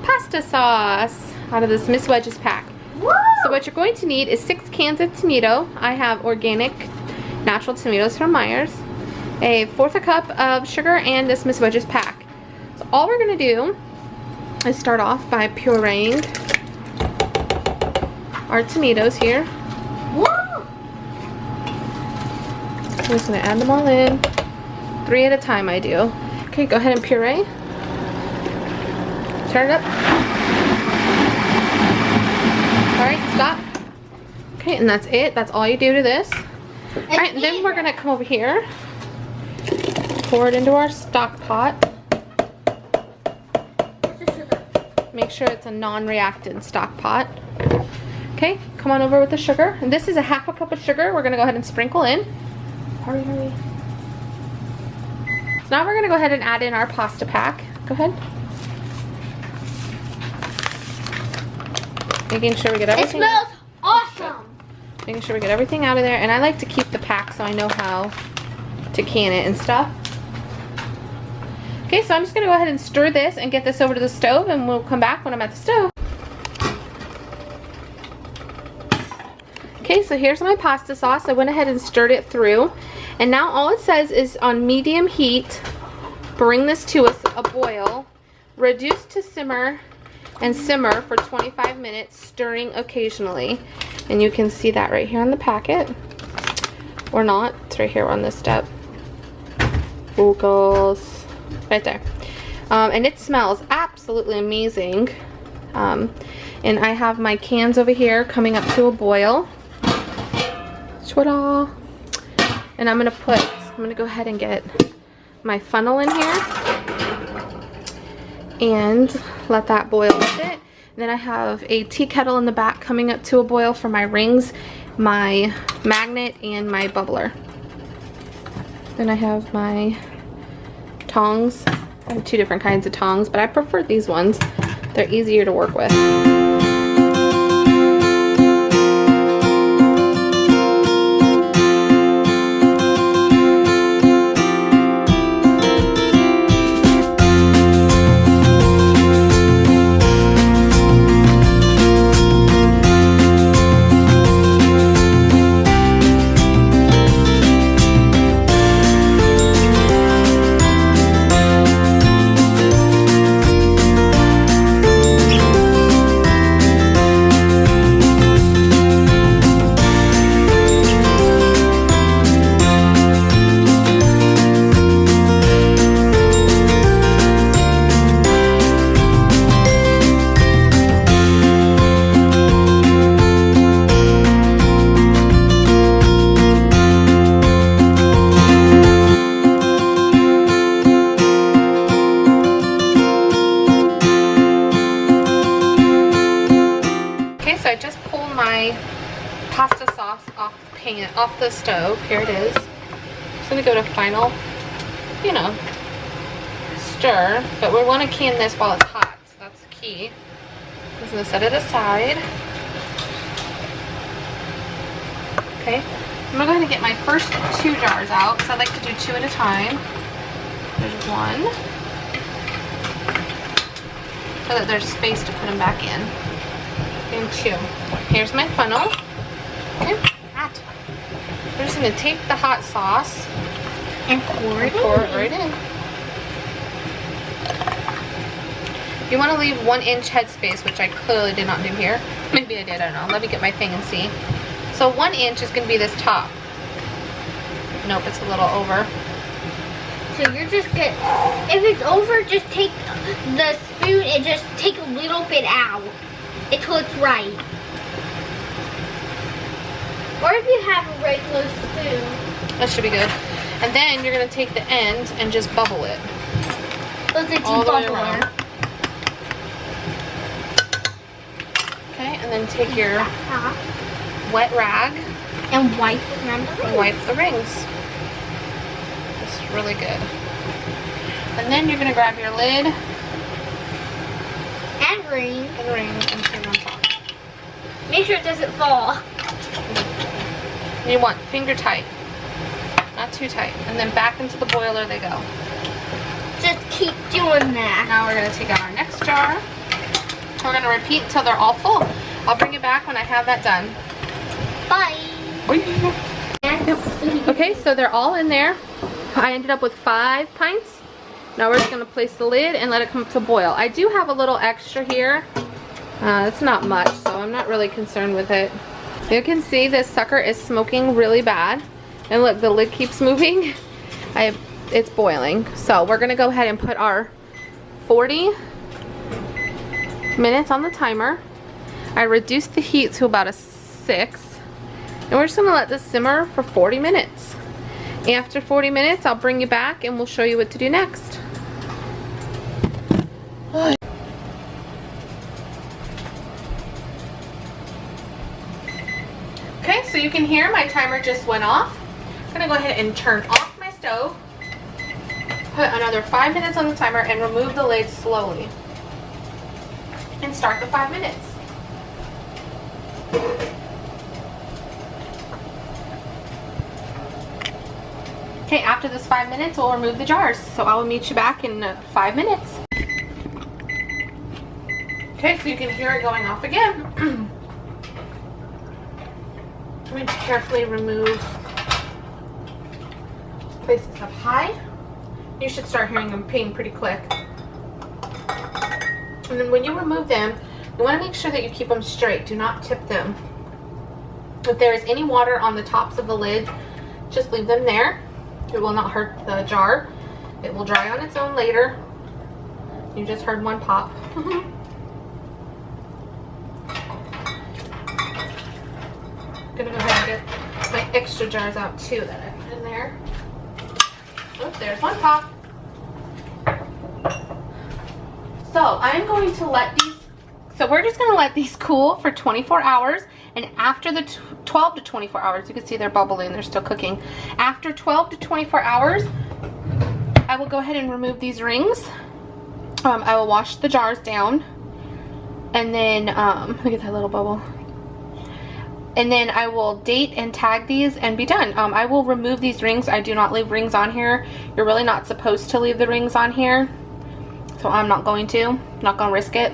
pasta sauce out of this Miss Wedges pack. Woo! So what you're going to need is 6 cans of tomato. I have organic natural tomatoes from Myers. A 1/4 cup of sugar and this Miss Wedges pack. So all we're going to do is start off by pureeing our tomatoes here. Woo! I'm just going to add them all in. 3 at a time I do. Okay, go ahead and puree. Turn it up. Alright, stop. Okay, and that's it. That's all you do to this. Alright, and then we're going to come over here. Pour it into our stock pot. Make sure it's a non-reactant stock pot. Okay, come on over with the sugar. And this is a 1/2 cup of sugar. We're going to go ahead and sprinkle in. Hurry, hurry. So now we're going to go ahead and add in our pasta pack. Go ahead. Making sure we get everything. It smells awesome. Making sure we get everything out of there. And I like to keep the pack so I know how to can it and stuff. Okay, so I'm just going to go ahead and stir this and get this over to the stove, and we'll come back when I'm at the stove. Okay, so here's my pasta sauce. I went ahead and stirred it through. And now all it says is on medium heat, bring this to a boil, reduce to simmer, and simmer for 25 minutes, stirring occasionally. And you can see that right here on the packet. Or not. It's right here on this step. Vocals. Right there. And it smells absolutely amazing. And I have my cans over here coming up to a boil. Ta-da! And I'm gonna go ahead and get my funnel in here and let that boil with it. And then I have a tea kettle in the back coming up to a boil for my rings, my magnet, and my bubbler. Then I have my tongs. I have 2 different kinds of tongs, but I prefer these ones. They're easier to work with. So I just pulled my pasta sauce off the stove. Here it is. Just gonna go to final, you know, stir. But we want to can this while it's hot, so that's the key. I'm just gonna set it aside. Okay. I'm gonna go ahead and get my first 2 jars out, because I like to do 2 at a time. There's 1. So that there's space to put them back in. And 2. Here's my funnel. Okay. We're just going to take the hot sauce and pour it right in. You want to leave 1-inch headspace, which I clearly did not do here. Maybe I did, I don't know. Let me get my thing and see. So 1 inch is going to be this top. Nope, it's a little over. So you're just good. If it's over, just take the spoon and just take a little bit out until it's right. Or if you have a regular spoon. That should be good. And then you're going to take the end and just bubble it. All the way around. Okay, and then take your wet rag and wipe around the rings. Wipe the rings. It's really good. And then you're going to grab your lid and ring and put it on top. Make sure it doesn't fall. And you want finger tight, not too tight. And then back into the boiler they go. Just keep doing that. Now we're going to take out our next jar. We're going to repeat until they're all full. I'll bring it back when I have that done. Bye. Okay, so they're all in there. I ended up with 5 pints. Now we're just going to place the lid and let it come to boil. I do have a little extra here. It's not much, so I'm not really concerned with it. You can see this sucker is smoking really bad. And look, the lid keeps moving. It's boiling. So we're going to go ahead and put our 40 minutes on the timer. I reduced the heat to about a 6. And we're just going to let this simmer for 40 minutes. After 40 minutes, I'll bring you back and we'll show you what to do next. Okay, so you can hear my timer just went off. I'm going to go ahead and turn off my stove. Put another 5 minutes on the timer and remove the lid slowly. And start the 5 minutes. Okay, after this 5 minutes, we'll remove the jars. So I will meet you back in 5 minutes. Okay, so you can hear it going off again. I'm going to carefully remove, place this up high. You should start hearing them ping pretty quick. And then when you remove them, you want to make sure that you keep them straight. Do not tip them. If there is any water on the tops of the lid, just leave them there. It will not hurt the jar. It will dry on its own later. You just heard one pop. I'm gonna go ahead and get my extra jars out too that I put in there. Oops, there's one pop. So I'm going to let these, so we're just going to let these cool for 24 hours. And after the 12 to 24 hours, you can see they're bubbling, they're still cooking. After 12 to 24 hours, I will go ahead and remove these rings. I will wash the jars down. And then, look at that little bubble. And then I will date and tag these and be done. I will remove these rings. I do not leave rings on here. You're really not supposed to leave the rings on here. So I'm not going to. I'm not going to risk it.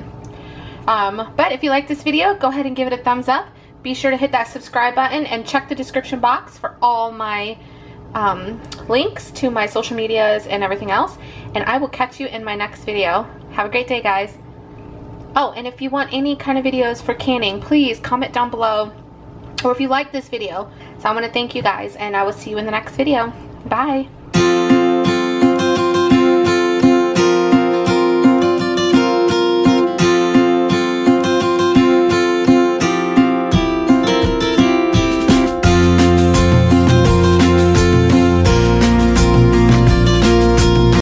But if you like this video, go ahead and give it a thumbs up. Be sure to hit that subscribe button and check the description box for all my links to my social medias and everything else. And I will catch you in my next video. Have a great day, guys. Oh, and if you want any kind of videos for canning, please comment down below. Or if you like this video. So I want to thank you guys, and I will see you in the next video. Bye.